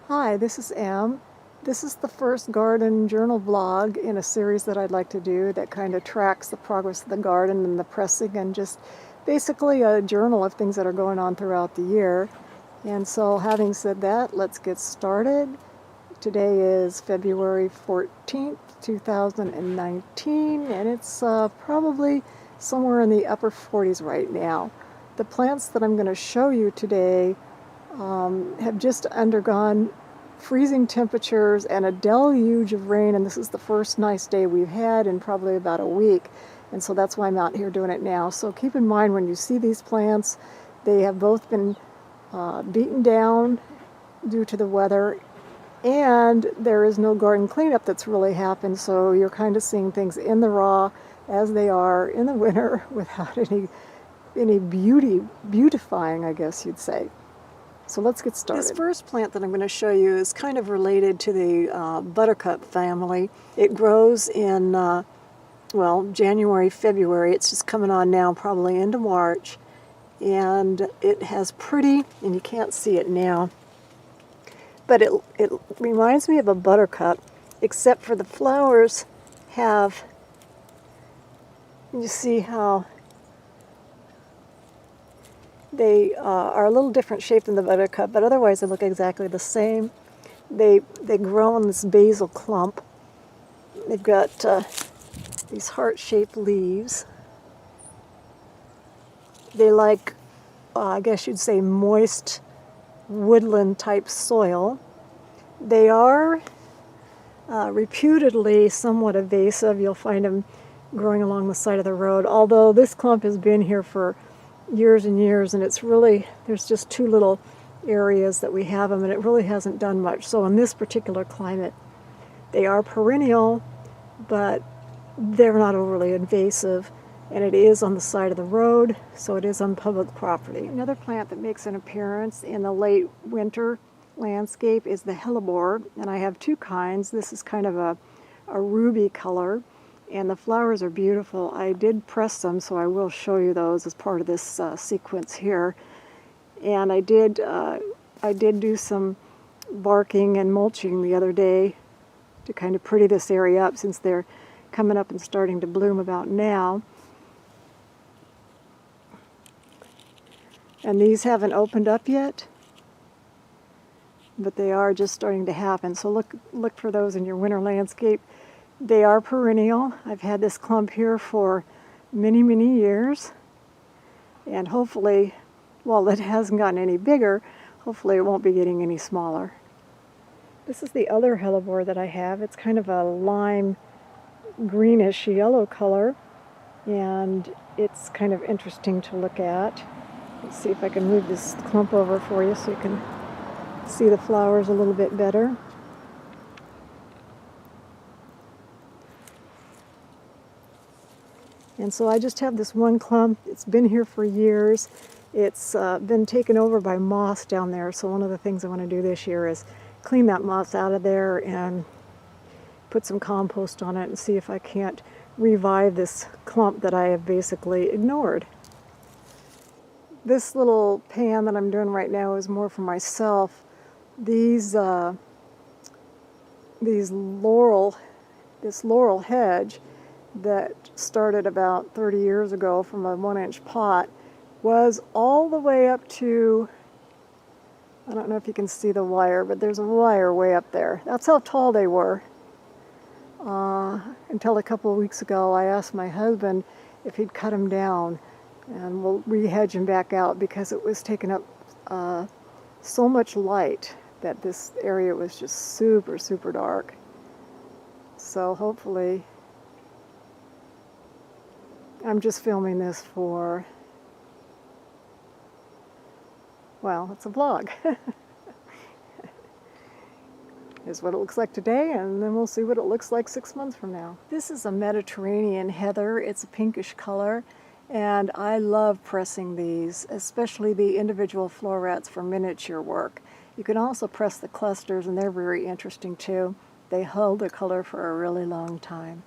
Hi, this is Em. This is the first garden journal vlog in a series that I'd like to do that kind of tracks the progress of the garden and the pressing and just basically a journal of things that are going on throughout the year. And so having said that, let's get started. Today is February 14th, 2019, and it's probably somewhere in the upper 40s right now. The plants that I'm going to show you today have just undergone freezing temperatures and a deluge of rain, and this is the first nice day we've had in probably about a week, and so that's why I'm out here doing it now. So keep in mind when you see these plants, they have both been beaten down due to the weather, and there is no garden cleanup that's really happened, so you're kind of seeing things in the raw as they are in the winter without any beautifying, I guess you'd say. So let's get started. This first plant that I'm going to show you is kind of related to the buttercup family. It grows in, well, January, February. It's just coming on now, probably into March. And it has pretty, and you can't see it now, but it reminds me of a buttercup, except for the flowers have, you see how they are a little different shape than the buttercup, but otherwise they look exactly the same. They grow on this basal clump. They've got these heart-shaped leaves. They like, I guess you'd say, moist woodland-type soil. They are reputedly somewhat invasive. You'll find them growing along the side of the road, although this clump has been here for years and years, and it's really, there's just two little areas that we have them, and it really hasn't done much. So in this particular climate, they are perennial, but they're not overly invasive, and it is on the side of the road, so it is on public property. Another plant that makes an appearance in the late winter landscape is the hellebore, and I have two kinds. This is kind of a ruby color, and the flowers are beautiful. I did press them, so I will show you those as part of this sequence here. And I did do some barking and mulching the other day to kind of pretty this area up, since they're coming up and starting to bloom about now. And these haven't opened up yet, but they are just starting to happen. So look for those in your winter landscape. They are perennial. I've had this clump here for many, many years, and hopefully, while it hasn't gotten any bigger, hopefully it won't be getting any smaller. This is the other hellebore that I have. It's kind of a lime greenish yellow color, and it's kind of interesting to look at. Let's see if I can move this clump over for you so you can see the flowers a little bit better. And so I just have this one clump. It's been here for years. It's been taken over by moss down there, so one of the things I want to do this year is clean that moss out of there and put some compost on it and see if I can't revive this clump that I have basically ignored. This little pan that I'm doing right now is more for myself. This laurel hedge that started about 30 years ago from a 1-inch pot was all the way up to, I don't know if you can see the wire, but there's a wire way up there. That's how tall they were. Until a couple of weeks ago, I asked my husband if he'd cut them down, and we'll re-hedge them back out, because it was taking up so much light that this area was just super, super dark. So hopefully, I'm just filming this for, well, it's a vlog. Here's what it looks like today, and then we'll see what it looks like 6 months from now. This is a Mediterranean heather. It's a pinkish color, and I love pressing these, especially the individual florets for miniature work. You can also press the clusters, and they're very interesting too. They hold their color for a really long time.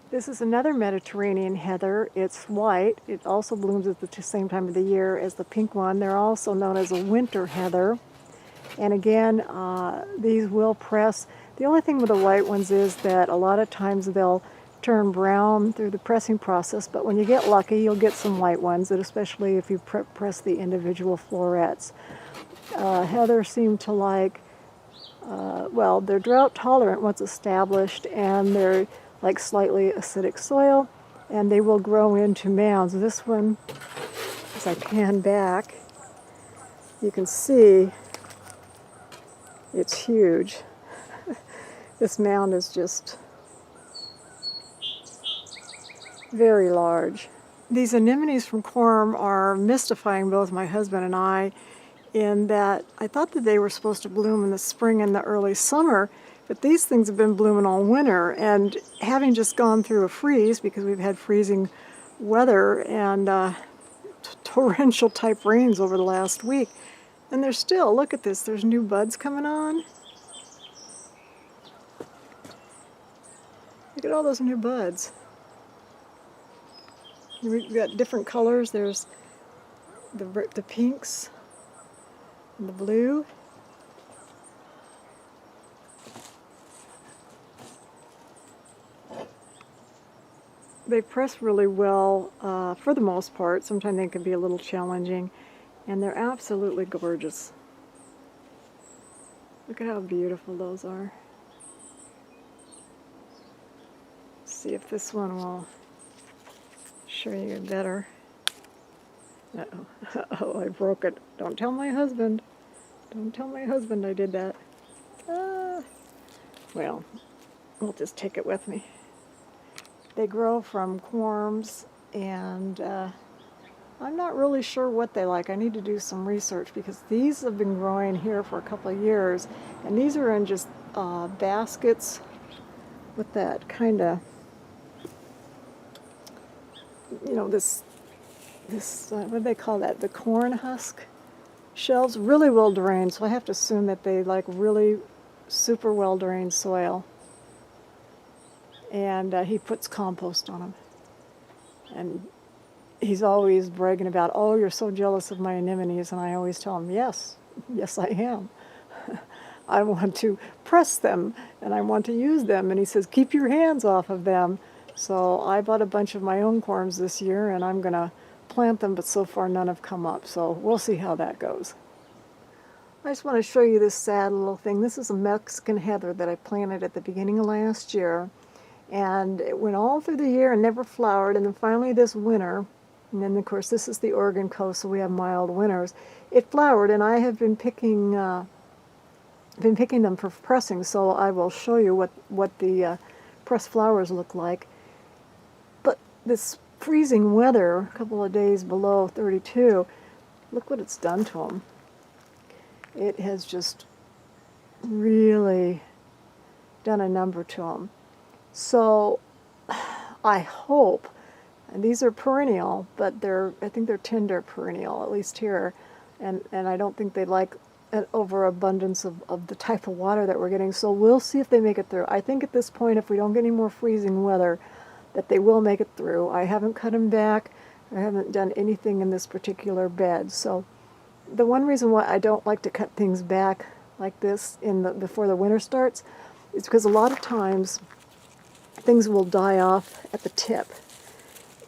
This is another Mediterranean heather. It's white. It also blooms at the same time of the year as the pink one. They're also known as a winter heather. And again, these will press. The only thing with the white ones is that a lot of times they'll turn brown through the pressing process, but when you get lucky, you'll get some white ones, and especially if you press the individual florets. Heather seemed to like, well, they're drought tolerant once established, and they're like slightly acidic soil, and they will grow into mounds. This one, as I pan back, you can see it's huge. This mound is just very large. These anemones from Quorum are mystifying both my husband and I, in that I thought that they were supposed to bloom in the spring and the early summer, but these things have been blooming all winter, and having just gone through a freeze, because we've had freezing weather and torrential type rains over the last week, and they're still, look at this, there's new buds coming on. Look at all those new buds. We've got different colors. There's the pinks and the blue. They press really well for the most part. Sometimes they can be a little challenging, and they're absolutely gorgeous. Look at how beautiful those are. Let's see if this one will show you better. Uh-oh. Oh, I broke it. Don't tell my husband. Don't tell my husband I did that. Well, I'll just take it with me. They grow from corms, and I'm not really sure what they like. I need to do some research, because these have been growing here for a couple of years, and these are in just baskets with that kind of, you know, this what do they call that? The corn husk shelves, really well drained. So I have to assume that they like really super well drained soil. And he puts compost on them. And he's always bragging about, oh, you're so jealous of my anemones. And I always tell him, yes, yes I am. I want to press them and I want to use them. And he says, keep your hands off of them. So I bought a bunch of my own corms this year, and I'm going to plant them, but so far none have come up. So we'll see how that goes. I just want to show you this sad little thing. This is a Mexican heather that I planted at the beginning of last year. And it went all through the year and never flowered. And then finally this winter, and then of course this is the Oregon coast, so we have mild winters, it flowered, and I have been picking them for pressing, so I will show you what the pressed flowers look like. But this freezing weather, a couple of days below 32, look what it's done to them. It has just really done a number to them. So I hope, and these are perennial, but I think they're tender perennial, at least here, and I don't think they like an overabundance of the type of water that we're getting. So we'll see if they make it through. I think at this point, if we don't get any more freezing weather, that they will make it through. I haven't cut them back. I haven't done anything in this particular bed. So the one reason why I don't like to cut things back like this before the winter starts is because a lot of times things will die off at the tip.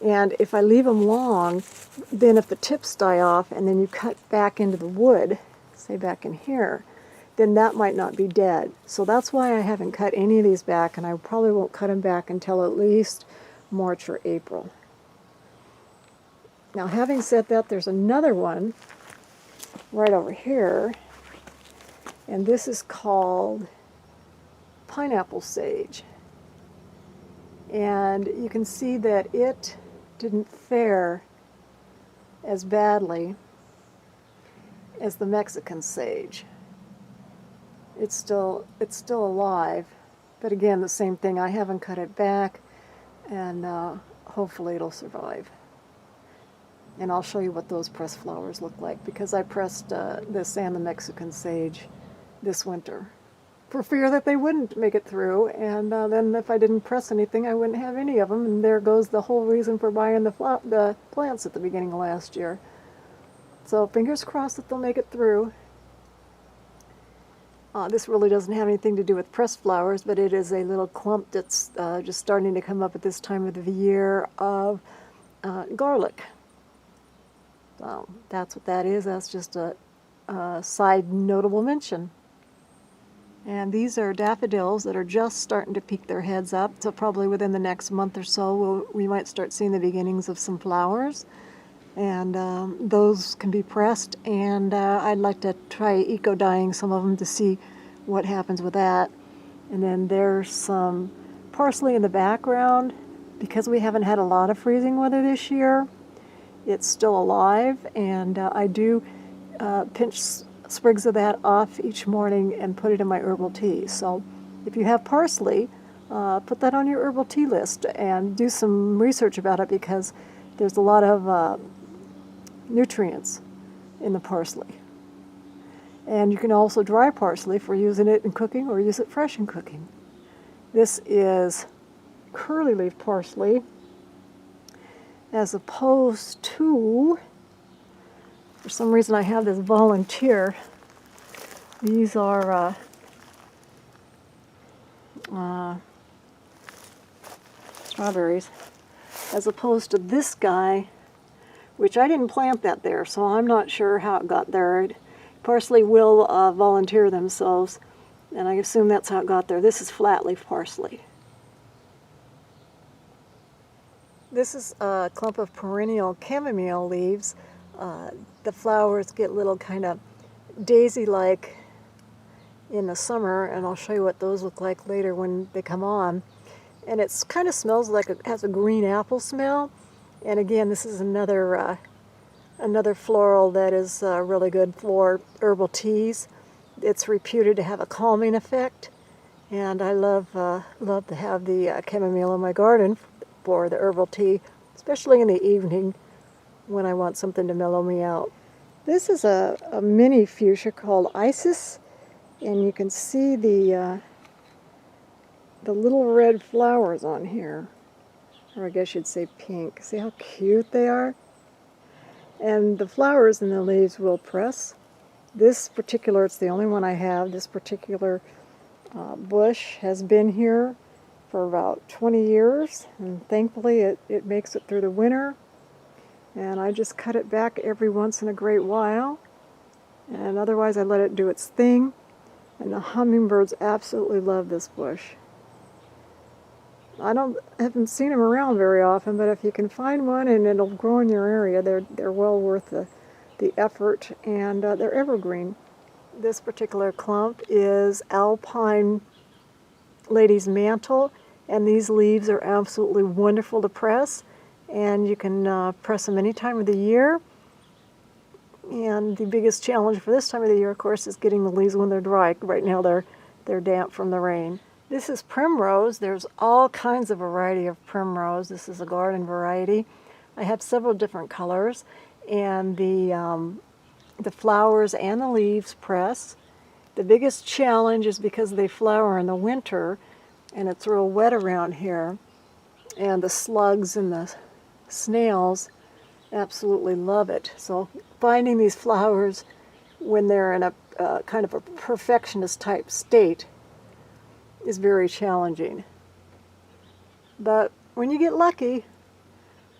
And if I leave them long, then if the tips die off and then you cut back into the wood, say back in here, then that might not be dead. So that's why I haven't cut any of these back, and I probably won't cut them back until at least March or April. Now, having said that, there's another one right over here, and this is called pineapple sage. And you can see that it didn't fare as badly as the Mexican sage. It's still alive, but again, the same thing. I haven't cut it back, and hopefully it'll survive. And I'll show you what those pressed flowers look like, because I pressed this and the Mexican sage this winter for fear that they wouldn't make it through, and then if I didn't press anything, I wouldn't have any of them, and there goes the whole reason for buying the plants at the beginning of last year. So fingers crossed that they'll make it through. This really doesn't have anything to do with pressed flowers, but it is a little clump that's just starting to come up at this time of the year of garlic. So that's what that is. That's just a side notable mention. And these are daffodils that are just starting to peek their heads up. So probably within the next month or so, we might start seeing the beginnings of some flowers. And those can be pressed. And I'd like to try eco-dyeing some of them to see what happens with that. And then there's some parsley in the background. Because we haven't had a lot of freezing weather this year, it's still alive. And I do pinch sprigs of that off each morning and put it in my herbal tea. So if you have parsley, put that on your herbal tea list and do some research about it, because there's a lot of nutrients in the parsley. And you can also dry parsley for using it in cooking or use it fresh in cooking. This is curly leaf parsley, as opposed to, for some reason I have this volunteer. These are strawberries, as opposed to this guy, which I didn't plant that there, so I'm not sure how it got there. Parsley will volunteer themselves, and I assume that's how it got there. This is flat leaf parsley. This is a clump of perennial chamomile leaves. The flowers get little kind of daisy-like in the summer, and I'll show you what those look like later when they come on. And it kind of smells like it has a green apple smell. And again, this is another floral that is really good for herbal teas. It's reputed to have a calming effect, and I love to have the chamomile in my garden for the herbal tea, especially in the evening when I want something to mellow me out. This is a mini fuchsia called Isis, and you can see the little red flowers on here, or I guess you'd say pink. See how cute they are? And the flowers and the leaves will press. This particular, it's the only one I have, this particular bush has been here for about 20 years, and thankfully it makes it through the winter. And I just cut it back every once in a great while, and otherwise I let it do its thing. And the hummingbirds absolutely love this bush. I haven't seen them around very often, but if you can find one and it'll grow in your area, they're well worth the effort, and they're evergreen. This particular clump is alpine lady's mantle, and these leaves are absolutely wonderful to press, and you can press them any time of the year. And the biggest challenge for this time of the year, of course, is getting the leaves when they're dry. Right now they're damp from the rain. This is primrose. There's all kinds of variety of primrose. This is a garden variety. I have several different colors, and the flowers and the leaves press. The biggest challenge is because they flower in the winter, and it's real wet around here, and the slugs and the snails absolutely love it. So finding these flowers when they're in a kind of a perfectionist type state is very challenging. But when you get lucky,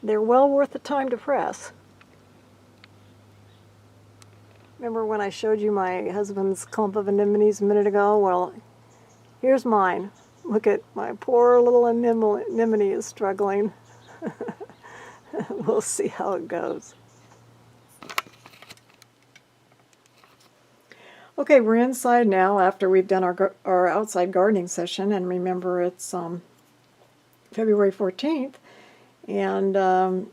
they're well worth the time to press. Remember when I showed you my husband's clump of anemones a minute ago? Well, here's mine. Look at my poor little anemone is struggling. We'll see how it goes. Okay, we're inside now after we've done our outside gardening session, and remember it's February 14th, and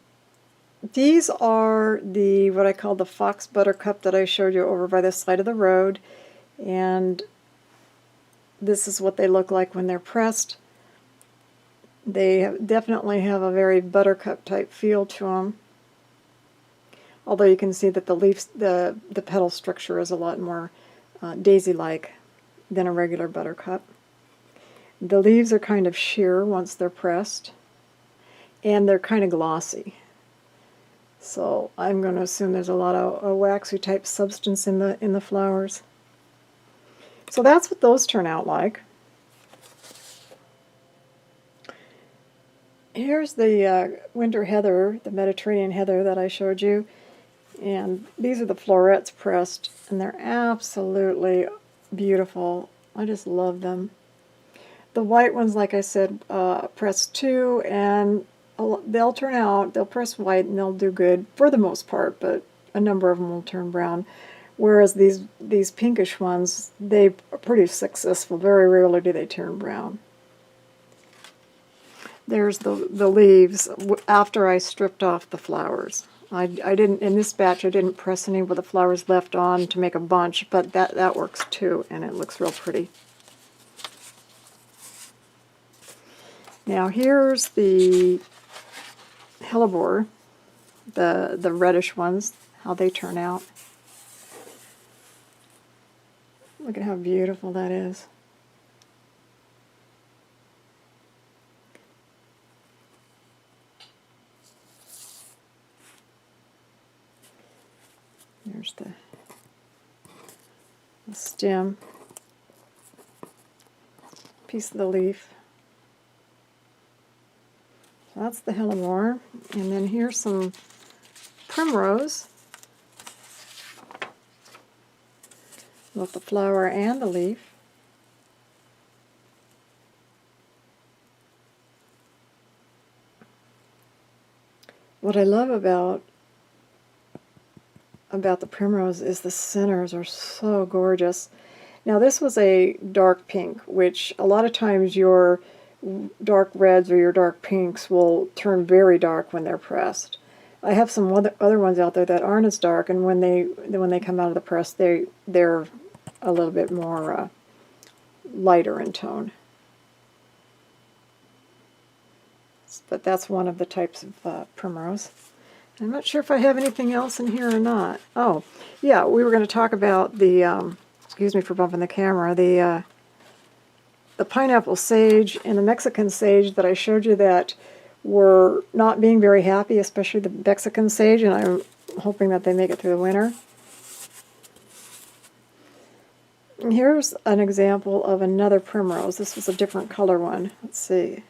these are what I call the fox buttercup that I showed you over by the side of the road, and this is what they look like when they're pressed. They definitely have a very buttercup type feel to them, although you can see that the leaves, the petal structure is a lot more daisy-like than a regular buttercup. The leaves are kind of sheer once they're pressed, and they're kind of glossy. So I'm going to assume there's a lot of a waxy type substance in the flowers. So that's what those turn out like. Here's the winter heather, the Mediterranean heather that I showed you. And these are the florets pressed, and they're absolutely beautiful. I just love them. The white ones, like I said, press too, and they'll turn out, they'll press white and they'll do good for the most part, but a number of them will turn brown. Whereas these pinkish ones, they are pretty successful. Very rarely do they turn brown. There's the leaves after I stripped off the flowers. I didn't, in this batch, I didn't press any with the flowers left on to make a bunch, but that works too, and it looks real pretty. Now here's the hellebore, the reddish ones, how they turn out. Look at how beautiful that is. There's the stem, piece of the leaf. So that's the hellebore. And then here's some primrose, both the flower and the leaf. What I love about the primrose is the centers are so gorgeous. Now this was a dark pink, which a lot of times your dark reds or your dark pinks will turn very dark when they're pressed. I have some other ones out there that aren't as dark, and when they come out of the press, they're a little bit more lighter in tone. But that's one of the types of primrose. I'm not sure if I have anything else in here or not. Oh, yeah, we were going to talk about the, excuse me for bumping the camera, the pineapple sage and the Mexican sage that I showed you that were not being very happy, especially the Mexican sage, and I'm hoping that they make it through the winter. And here's an example of another primrose. This was a different color one. Let's see.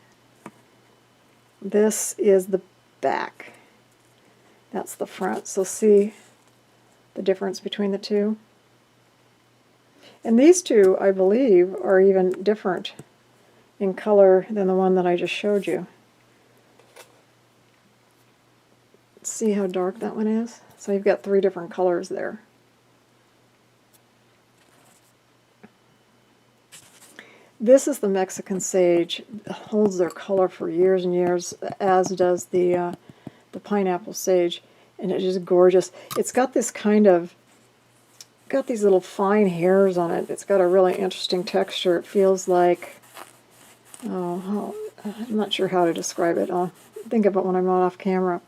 This is the back. That's the front. So see the difference between the two? And these two, I believe, are even different in color than the one that I just showed you. See how dark that one is? So you've got 3 different colors there. This is the Mexican sage. It holds their color for years and years, as does the pineapple sage, and it's just gorgeous. It's got this kind of, got these little fine hairs on it. It's got a really interesting texture. It feels like, oh, I'm not sure how to describe it. I'll think of it when I'm not off camera.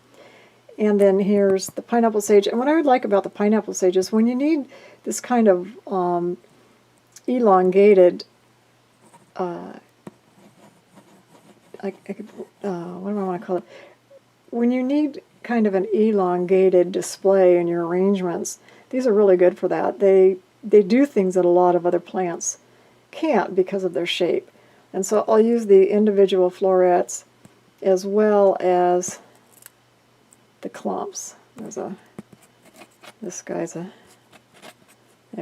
And then here's the pineapple sage. And what I would like about the pineapple sage is when you need this kind of elongated, what do I want to call it? When you need kind of an elongated display in your arrangements, these are really good for that. They do things that a lot of other plants can't because of their shape. And so I'll use the individual florets as well as the clumps. This guy's there,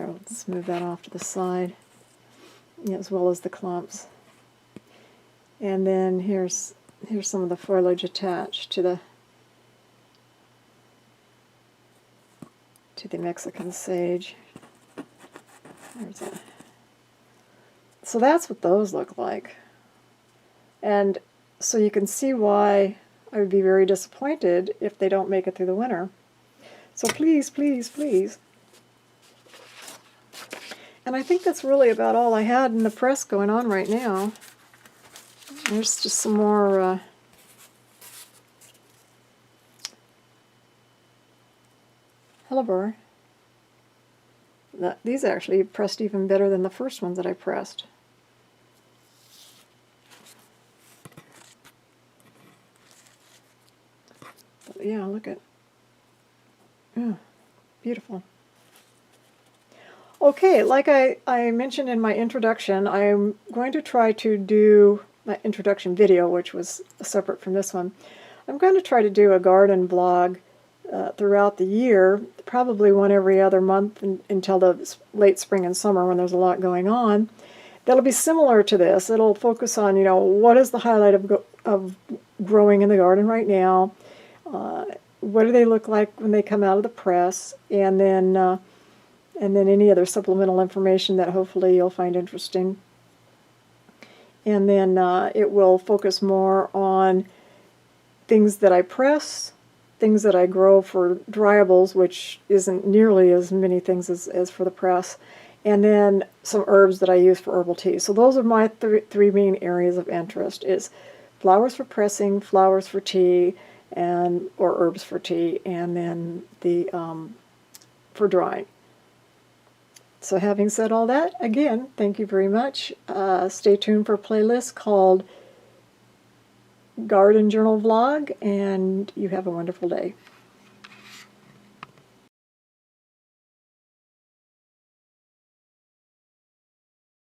let's move that off to the side, as well as the clumps. And then here's some of the foliage attached to the Mexican sage. So that's what those look like. And so you can see why I would be very disappointed if they don't make it through the winter. So please, please, please. And I think that's really about all I had in the press going on right now. There's just some more hellebore. These actually pressed even better than the first ones that I pressed. But yeah, look at, yeah, beautiful. Okay, like I mentioned in my introduction, I'm going to try to do my introduction video, which was separate from this one. I'm going to try to do a garden vlog throughout the year, probably one every other month until the late spring and summer when there's a lot going on. That'll be similar to this. It'll focus on, what is the highlight of growing in the garden right now, what do they look like when they come out of the press, and then any other supplemental information that hopefully you'll find interesting. And then it will focus more on things that I press, things that I grow for dryables, which isn't nearly as many things as for the press, and then some herbs that I use for herbal tea. So those are my three main areas of interest, is flowers for pressing, flowers for tea, or herbs for tea, and then the for drying. So having said all that, again, thank you very much. Stay tuned for a playlist called Garden Journal Vlog, and you have a wonderful day.